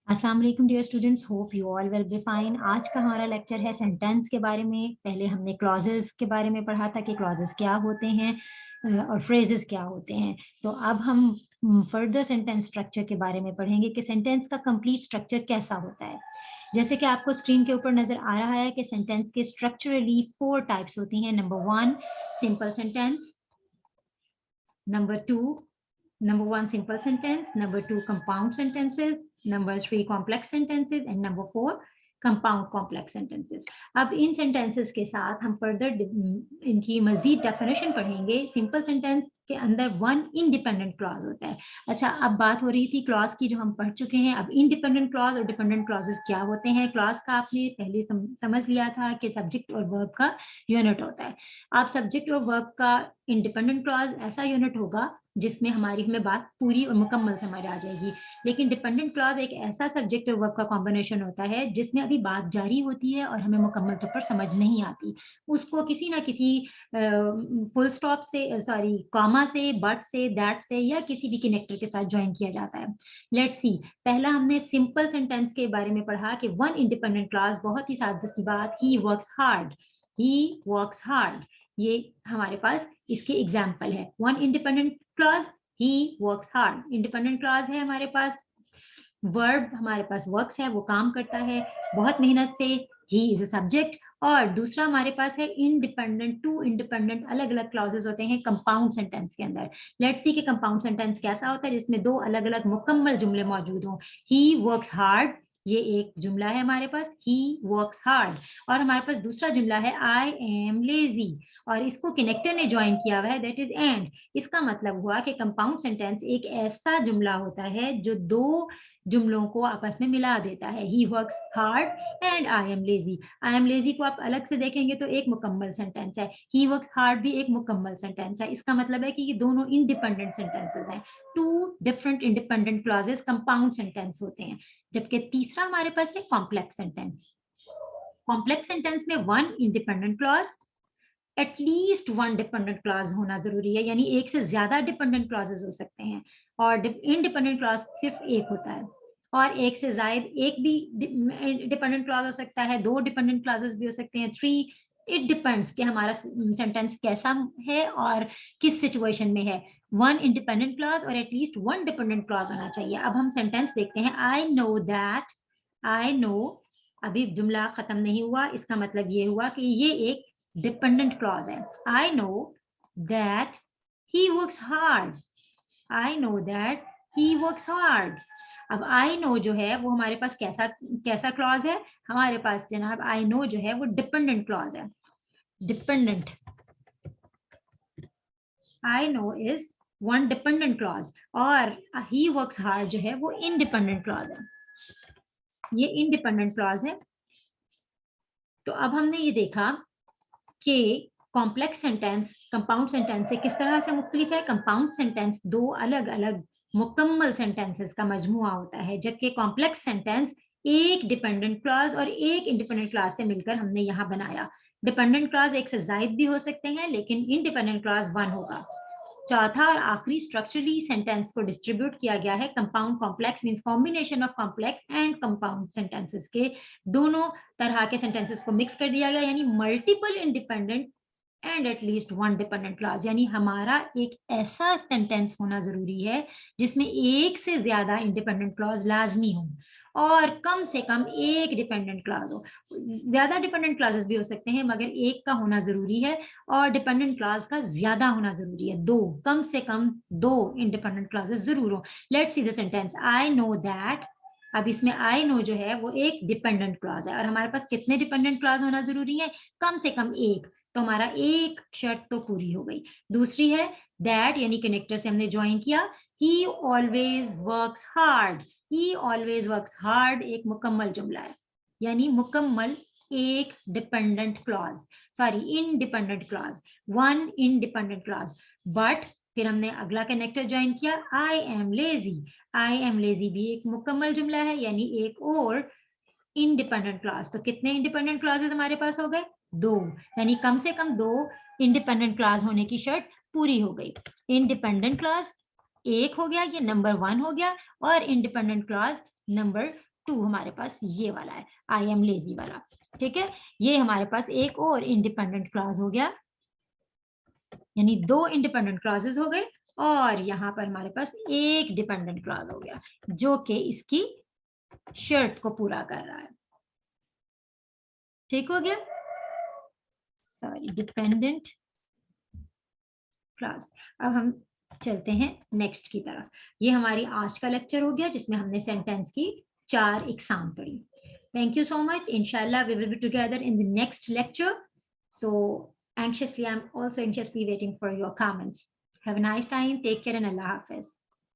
अस्सलाम वालेकुम dear students, hope you all will be fine. आज का हमारा लेक्चर है सेंटेंस के बारे में। पहले हमने क्लॉजेस के बारे में पढ़ा था कि क्लॉजेस क्या होते हैं और फ्रेजेस क्या होते हैं। तो अब हम फर्दर सेंटेंस स्ट्रक्चर के बारे में पढ़ेंगे कि सेंटेंस का कंप्लीट स्ट्रक्चर कैसा होता है। जैसे कि आपको स्क्रीन के ऊपर नजर आ रहा है कि सेंटेंस के स्ट्रक्चरली 4 टाइप्स होती हैं। Number 1 simple sentence, number 1 simple sentence, number 2 compound sentences, number 3 complex sentences and number 4 compound complex sentences। अब इन sentences के साथ हम फर्दर इनकी मजीद डेफिनेशन पढ़ेंगे। सिंपल सेंटेंस के अंदर वन इंडिपेंडेंट क्लॉज होता है। अच्छा, अब बात हो रही थी क्लॉज की जो हम पढ़ चुके हैं। अब इंडिपेंडेंट क्लॉज और डिपेंडेंट क्लॉजेस क्या होते हैं। क्लॉज का आपने पहले समझ लिया था कि सब्जेक्ट और वर्ब का यूनिट होता है। अब सब्जेक्ट और वर्ब का इंडिपेंडेंट क्लॉज ऐसा यूनिट होगा जिसमें हमें बात पूरी और मुकम्मल समझ आ जाएगी। लेकिन डिपेंडेंट क्लॉज एक ऐसा सब्जेक्ट और वर्ब का कॉम्बिनेशन होता है जिसमें अभी बात जारी होती है और हमें मुकम्मल तौर पर समझ नहीं आती। उसको किसी ना किसी फुल स्टॉप से, सॉरी कॉमा से, बट से, दैट से या किसी भी कनेक्टर के साथ ज्वाइन किया जाता है। लेट्स सी, पहला हमने सिंपल सेंटेंस के बारे में पढ़ा कि वन इंडिपेंडेंट क्लॉज, बहुत ही सादी सी बात, he works hard. He works hard, ये हमारे पास इसके एग्जाम्पल है। One independent clause, he works hard. Independent clause है हमारे पास, वर्ब हमारे पास वर्क्स है, वो काम करता है बहुत मेहनत से, ही इज अ सब्जेक्ट। और दूसरा हमारे पास है इंडिपेंडेंट। टू इंडिपेंडेंट अलग अलग क्लॉजेस होते हैं कंपाउंड सेंटेंस के अंदर। लेट्स सी कि कंपाउंड सेंटेंस कैसा होता है, जिसमें दो अलग अलग मुकम्मल जुमले मौजूद हों। ही वर्क्स हार्ड, ये एक जुमला है हमारे पास, ही वर्क्स हार्ड। और हमारे पास दूसरा जुमला है आई एम लेजी, और इसको कनेक्टर ने ज्वाइन किया हुआ है, दैट इज एंड। इसका मतलब हुआ कि कंपाउंड सेंटेंस एक ऐसा जुमला होता है जो दो जुमलों को आपस में मिला देता है। He works hard and I am lazy. I am lazy को आप अलग से देखेंगे तो एक मुकम्मल सेंटेंस है, ही वर्क्स हार्ड भी एक मुकम्मल सेंटेंस है। इसका मतलब है कि ये दोनों इंडिपेंडेंट सेंटेंसेस हैं। Two different independent clauses compound sentence होते हैं। जबकि तीसरा हमारे पास है कॉम्प्लेक्स सेंटेंस। कॉम्प्लेक्स सेंटेंस में one independent clause, at least one dependent clause होना जरूरी है, यानी एक से ज्यादा डिपेंडेंट क्लॉजेस हो सकते हैं और इंडिपेंडेंट क्लॉज सिर्फ एक होता है। और एक से ज्यादा एक भी डिपेंडेंट क्लॉज हो सकता है, दो डिपेंडेंट क्लॉजेस भी हो सकते हैं, थ्री। इट डिपेंड्स कि हमारा सेंटेंस कैसा है और किस सिचुएशन में है। वन इंडिपेंडेंट क्लॉज और एटलीस्ट वन डिपेंडेंट क्लॉज होना चाहिए। अब हम सेंटेंस देखते हैं। I know that, I know, अभी जुमला खत्म नहीं हुआ, इसका मतलब ये हुआ कि ये एक डिपेंडेंट क्लॉज है। I know that he works hard, I know that he works hard. अब आई नो जो है वो हमारे पास कैसा कैसा क्लॉज है हमारे पास जनाब। आई नो जो है वो डिपेंडेंट क्लॉज है, dependent. I know is one dependent clause और ही वर्क्स हार्ड जो है वो इंडिपेंडेंट क्लॉज है, ये इंडिपेंडेंट क्लॉज है। तो अब हमने ये देखा कि कॉम्प्लेक्स सेंटेंस कंपाउंड सेंटेंस से किस तरह से मुख्तलिफ है। कंपाउंड सेंटेंस दो अलग अलग मुकम्मल सेंटेंसेस का मजमुआ होता है, जबकि कॉम्प्लेक्स सेंटेंस एक डिपेंडेंट क्लॉज और एक इंडिपेंडेंट क्लॉज से मिलकर हमने यहाँ बनाया। डिपेंडेंट क्लॉज एक से जायद भी हो सकते हैं, लेकिन इंडिपेंडेंट क्लॉज वन होगा। चौथा और आखिरी स्ट्रक्चरली सेंटेंस को डिस्ट्रीब्यूट किया गया है compound complex means combination of complex and compound sentences के दोनों तरह के सेंटेंसेस को मिक्स कर दिया गया, यानी multiple independent and at least one dependent clause. यानी हमारा एक ऐसा सेंटेंस होना जरूरी है जिसमें एक से ज्यादा इंडिपेंडेंट क्लॉज लाजमी हो और कम से कम एक डिपेंडेंट क्लॉज हो। ज्यादा डिपेंडेंट क्लॉजेस भी हो सकते हैं मगर एक का होना जरूरी है और डिपेंडेंट क्लॉज का ज्यादा होना जरूरी है, दो, कम से कम दो इंडिपेंडेंट क्लॉजेस जरूर हो। Let's see the sentence I know that. अब इसमें आई नो जो है वो एक डिपेंडेंट क्लॉज है और हमारे पास कितने डिपेंडेंट क्लॉज होना जरूरी है, कम से कम एक। तो हमारा एक शर्त तो पूरी हो गई। दूसरी है दैट, यानी कनेक्टर से हमने ज्वाइन किया। ही ऑलवेज वर्क्स हार्ड, ही ऑलवेज वर्क्स हार्ड एक मुकम्मल जुमला है, यानी मुकम्मल एक dependent clause, sorry independent clause, one independent clause. But फिर हमने अगला कनेक्टर ज्वाइन किया I am lazy. I am lazy भी एक मुकम्मल जुमला है, यानी एक और इंडिपेंडेंट क्लॉज। तो कितने इंडिपेंडेंट क्लॉजेस हमारे पास हो गए, दो, यानी कम से कम दो इंडिपेंडेंट क्लॉज होने की शर्त पूरी हो गई। इंडिपेंडेंट क्लॉज एक हो गया, ये नंबर वन हो गया, और इंडिपेंडेंट क्लॉज नंबर 2 हमारे पास ये वाला है, आई एम लेजी वाला, ठीक है। ये हमारे पास एक और इंडिपेंडेंट क्लॉज हो गया, यानी 2 इंडिपेंडेंट क्लॉजेस हो गए, और यहाँ पर हमारे पास एक डिपेंडेंट क्लॉज हो गया जो कि इसकी शर्त को पूरा कर रहा है। ठीक हो गया, सॉरी, डिपेंडेंट क्लॉज। अब हम चलते हैं नेक्स्ट की तरफ। ये हमारी आज का लेक्चर हो गया जिसमें हमने सेंटेंस की 4 एग्जाम पढ़ी। Thank you so much. इंशाल्लाह we will be together in the next lecture. So anxiously, I'm also anxiously waiting for your comments. Have a nice time. Take care and Allah Hafiz.